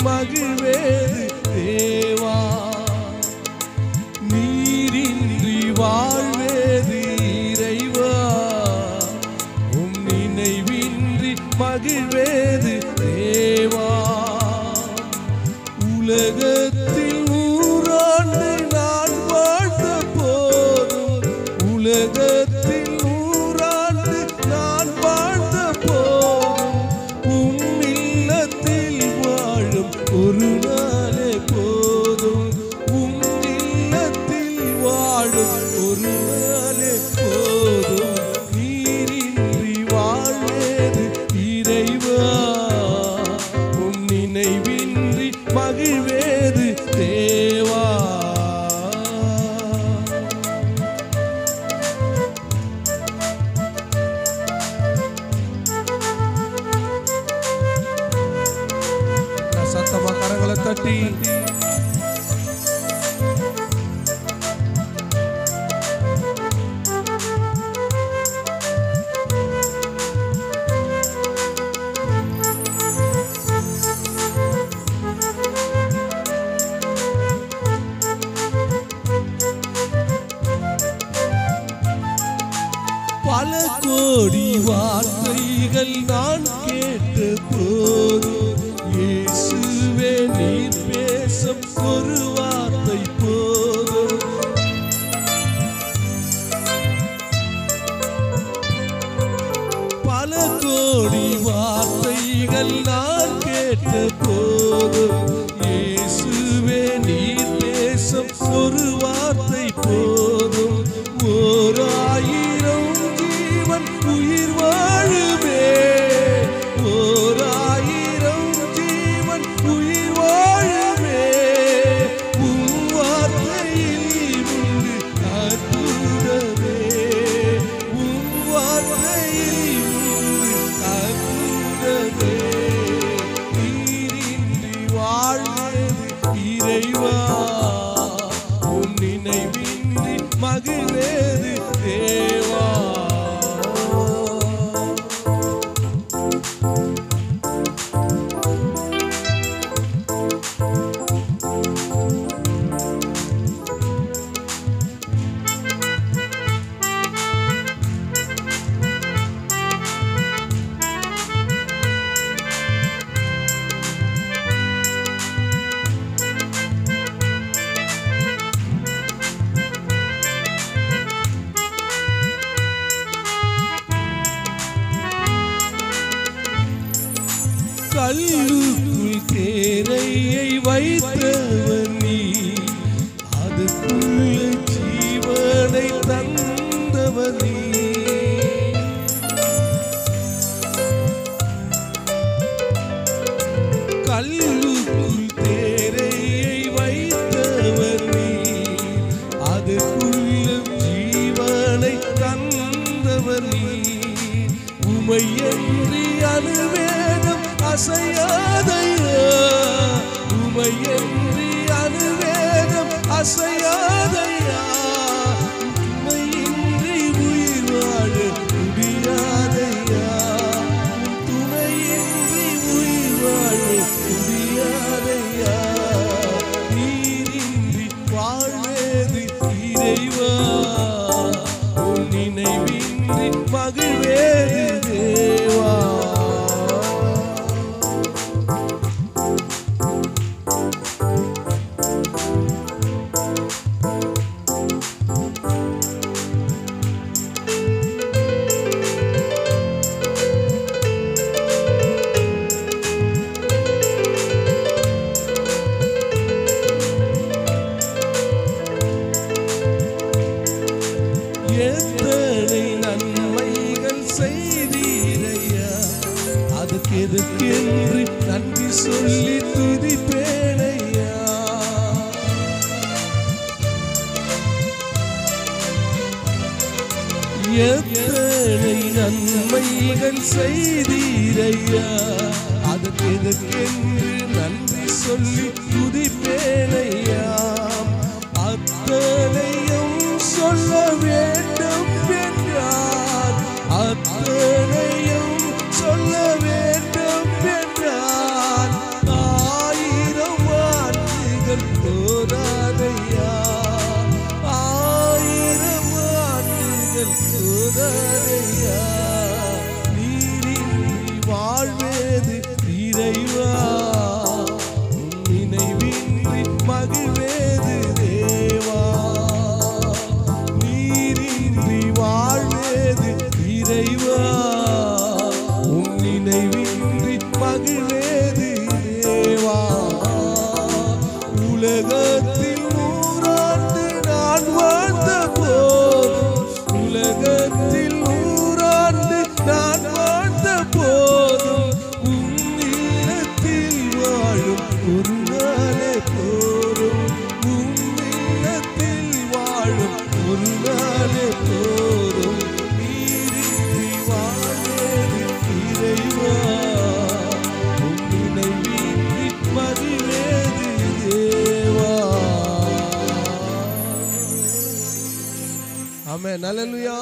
மகிழ்வேது தேவா. நீரின்றி வாழ்வேது இறைவா, உம் நினைவின்றி மகிழ்வேது தேவா. உலகத்தில் 100 ஆண்டு நான் வாழ்ந்த போதும், உலகத்தில் 100 ஆண்டு நான் வாழ்ந்த போதும், உம் இல்லத்தில் வாழும் ஒரு நாளே போதும், உம் இல்லத்தில் வாழும் ஒரு நாளே போதும். நீரின்றி வாழ்வேது இறைவா, உம் நினைவின்றி மகிழ்வேது தேவா. சத்தமா கரங்களை தட்டி பல கோடி வார்த்தைகள் நான் கேட்ட போதும், இயேசுவே நீர் பேசும் ஒரு வார்த்தை போதும். பல கோடி வார்த்தைகள் நான் கேட்ட போதும், இயேசுவே நீர் பேசும் ஒரு வார்த்தை போதும். 1000 ஜீவன் உயிர் வாழுமே, 1000 ஜீவன் உயிர் வாழுமே, உம் வார்த்தையில் உண்டு அற்புதமே, உம் வார்த்தையில் உண்டு அற்புதமே. நீரின்றி வாழ்வேது இறைவா, உம் நினைவின்றி மகிழ்வேது தேவா. கல்லுக்குள் தேரையை வைத்தவன் நீ, அதுக்குள்ள ஜீவனை தந்தவன் நீ. கல்லுக்குள் தேரையை வைத்தவன் நீ, அதுக்குள்ள ஜீவனை தந்தவன் நீ. உமையன்றி அணுவேதம் அசையாதையா, உமையன்றி அணுவேதம் அசையாதையா. துணையின்றி உயிர் வாழ முடியாதையா, துணையின்றி உயிர் வாழ முடியாதையா. நீரின்றி வாழ்வேது இறைவா, உன் நினைவின்றி மகிழ்வேது தேவா. எத்தனை நன்மைகள் செய்தீரையா, அதுக்கென்று நன்றி சொல்லி துதிப்பேனையா. எத்தனை நன்மைகள் செய்தீரையா, அதுக்கென்று நன்றி சொல்லி துதிப்பேனையா. அத்தனையும் சொல்ல வேண்டும் என்றார், அத்தனையும் சொல்ல வேண்டும் என்றார். 1000 ஆமென். அல்லேலூயா.